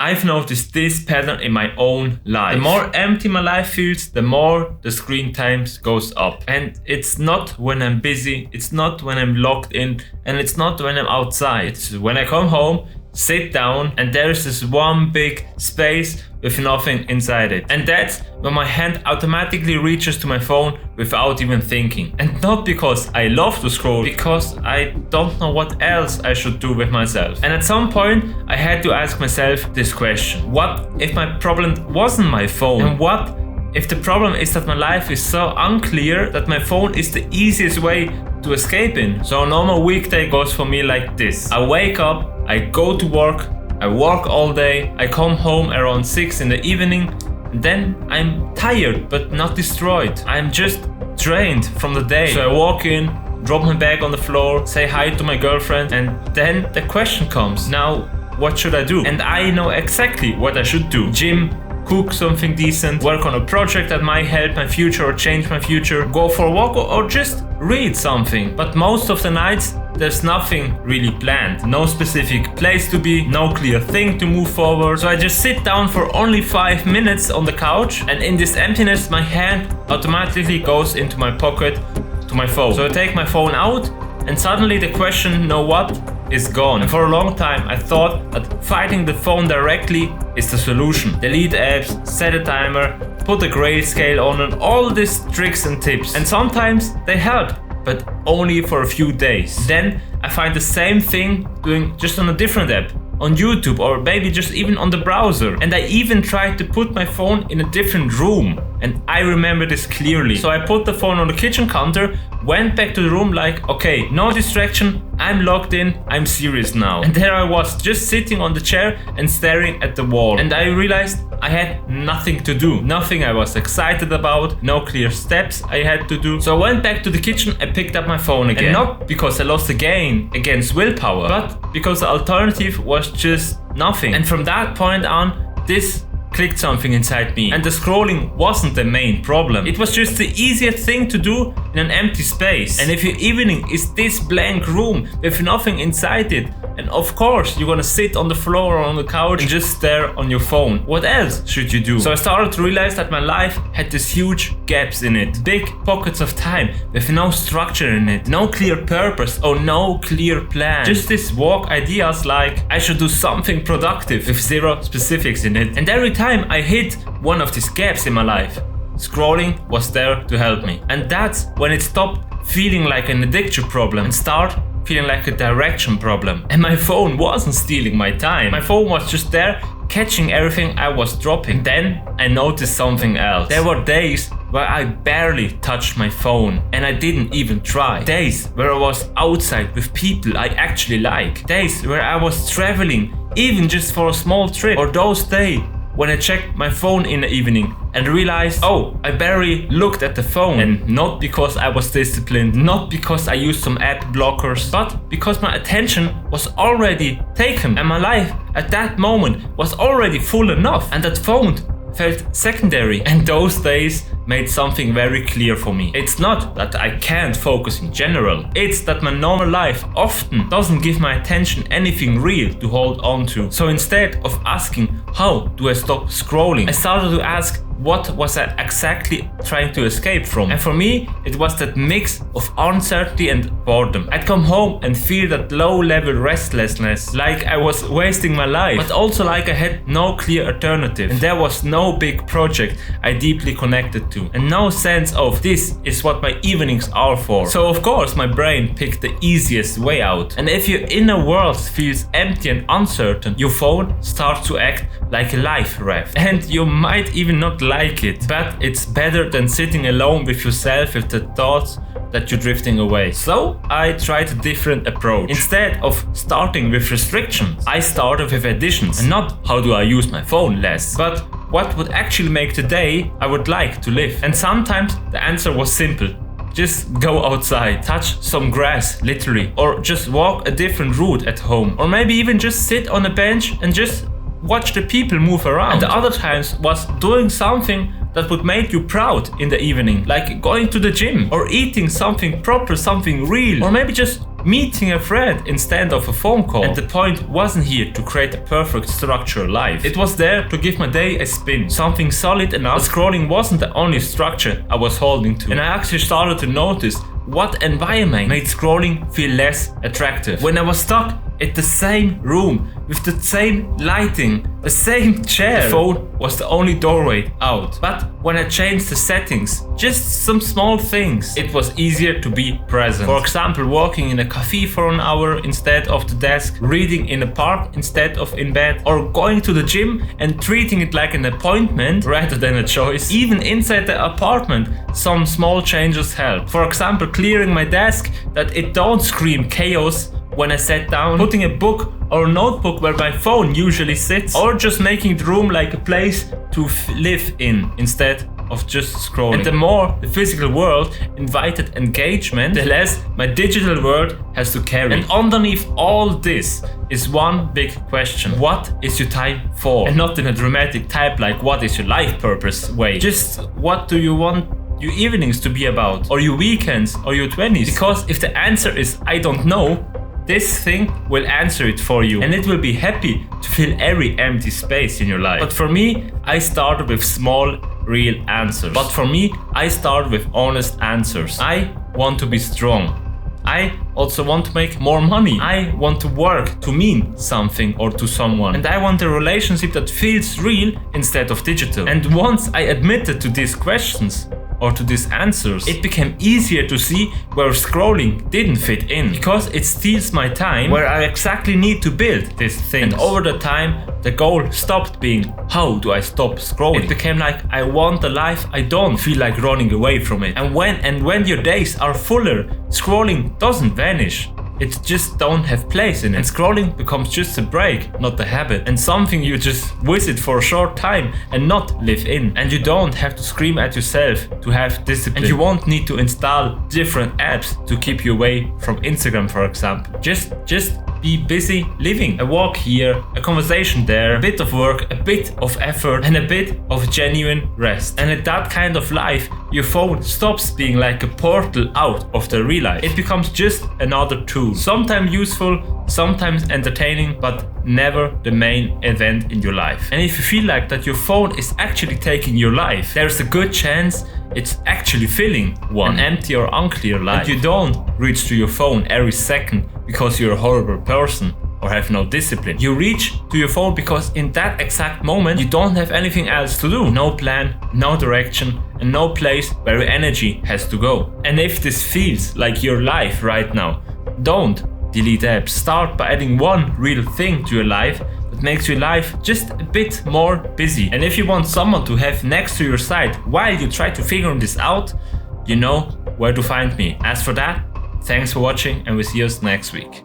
I've noticed this pattern in my own life. The more empty my life feels, the more the screen times goes up. And it's not when I'm busy, it's not when I'm locked in, and it's not when I'm outside. It's when I come home, sit down, and there's this one big space with nothing inside it. And that's when my hand automatically reaches to my phone without even thinking. And not because I love to scroll, because I don't know what else I should do with myself. And at some point, I had to ask myself this question. What if my problem wasn't my phone? And what if the problem is that my life is so unclear that my phone is the easiest way to escape in? So a normal weekday goes for me like this. I wake up, I go to work, I work all day, I come home around 6 in the evening, and then I'm tired but not destroyed. I'm just drained from the day. So I walk in, drop my bag on the floor, say hi to my girlfriend, and then the question comes, now what should I do? And I know exactly what I should do. Gym, cook something decent, work on a project that might help my future or change my future, go for a walk or just read something. But most of the nights, there's nothing really planned. No specific place to be, no clear thing to move forward. So I just sit down for only 5 minutes on the couch, and in this emptiness, my hand automatically goes into my pocket to my phone. So I take my phone out, and suddenly the question, know what, is gone. And for a long time, I thought that fighting the phone directly is the solution. Delete apps, set a timer, put a grayscale on, and all these tricks and tips. And sometimes they help, but only for a few days. Then I find the same thing doing just on a different app, on YouTube, or maybe just even on the browser. And I even tried to put my phone in a different room, and I remember this clearly. So I put the phone on the kitchen counter, went back to the room like, okay, no distraction, I'm logged in, I'm serious now. And there I was, just sitting on the chair and staring at the wall. And I realized I had nothing to do, nothing I was excited about, no clear steps I had to do. So I went back to the kitchen and picked up my phone again. And not because I lost the game against willpower, but because the alternative was just nothing. And from that point on, this clicked something inside me, and the scrolling wasn't the main problem. It was just the easiest thing to do in an empty space. And if your evening is this blank room with nothing inside it, and of course you're gonna sit on the floor or on the couch and just stare on your phone. What else should you do? So I started to realize that my life had these huge gaps in it, big pockets of time with no structure in it, no clear purpose or no clear plan. Just these vague ideas like I should do something productive with zero specifics in it. And every time I hit one of these gaps in my life, scrolling was there to help me. And that's when it stopped feeling like an addiction problem and start feeling like a direction problem. And my phone wasn't stealing my time. My phone was just there catching everything I was dropping. Then I noticed something else. There were days where I barely touched my phone and I didn't even try. Days where I was outside with people I actually like. Days where I was traveling even just for a small trip. Or those days when I checked my phone in the evening and realized, oh, I barely looked at the phone. And not because I was disciplined, not because I used some app blockers, but because my attention was already taken and my life at that moment was already full enough, and that phone felt secondary. And those days made something very clear for me. It's not that I can't focus in general, it's that my normal life often doesn't give my attention anything real to hold on to. So instead of asking, how do I stop scrolling, I started to ask, what was I exactly trying to escape from? And for me, it was that mix of uncertainty and boredom. I'd come home and feel that low-level restlessness, like I was wasting my life, but also like I had no clear alternative. And there was no big project I deeply connected to, and no sense of this is what my evenings are for. So of course my brain picked the easiest way out. And if your inner world feels empty and uncertain, your phone starts to act like a life raft. And you might even not like it, but it's better than sitting alone with yourself with the thoughts that you're drifting away. So I tried a different approach. Instead of starting with restrictions, I started with additions. And not how do I use my phone less, but what would actually make the day I would like to live. And sometimes the answer was simple. Just go outside, touch some grass, literally, or just walk a different route at home, or maybe even just sit on a bench and just watch the people move around. And the other times was doing something that would make you proud in the evening, like going to the gym or eating something proper, something real, or maybe just meeting a friend instead of a phone call. And the point wasn't here to create a perfect structured life. It was there to give my day a spin, something solid enough. Scrolling wasn't the only structure I was holding to. And I actually started to notice what environment made scrolling feel less attractive. When I was stuck in the same room, with the same lighting, the same chair, the phone was the only doorway out. But when I changed the settings, just some small things, it was easier to be present. For example, walking in a cafe for an hour instead of the desk, reading in a park instead of in bed, or going to the gym and treating it like an appointment rather than a choice. Even inside the apartment, some small changes help. For example, clearing my desk that it don't scream chaos when I sat down, putting a book or a notebook where my phone usually sits, or just making the room like a place to live in instead of just scrolling. And the more the physical world invited engagement, the less my digital world has to carry. And underneath all this is one big question: what is your time for? And not in a dramatic type like what is your life purpose way. Just what do you want your evenings to be about, or your weekends, or your 20s? Because if the answer is I don't know, this thing will answer it for you, and it will be happy to fill every empty space in your life. But for me, I started with small, real answers. With honest answers. I want to be strong. I also want to make more money. I want to work to mean something or to someone. And I want a relationship that feels real instead of digital. And once I admitted to these questions, or to these answers, it became easier to see where scrolling didn't fit in, because it steals my time where I exactly need to build these things. And over the time, the goal stopped being how do I stop scrolling. It became like I want a life I don't feel like running away from it. And when your days are fuller, scrolling doesn't vanish. It just don't have place in it. And scrolling becomes just a break, not a habit. And something you just visit for a short time and not live in. And you don't have to scream at yourself to have discipline. And you won't need to install different apps to keep you away from Instagram, for example. Just be busy living. A walk here, a conversation there, a bit of work, a bit of effort, and a bit of genuine rest. And in that kind of life, your phone stops being like a portal out of the real life. It becomes just another tool. Sometimes useful, sometimes entertaining, but never the main event in your life. And if you feel like that your phone is actually taking your life, there's a good chance it's actually filling one, an empty or unclear life. And you don't reach to your phone every second because you're a horrible person or have no discipline. You reach to your phone because in that exact moment you don't have anything else to do. No plan, no direction, and no place where your energy has to go. And if this feels like your life right now, don't delete apps. Start by adding one real thing to your life that makes your life just a bit more busy. And if you want someone to have next to your side while you try to figure this out, you know where to find me. As for that, thanks for watching, and we'll see us next week.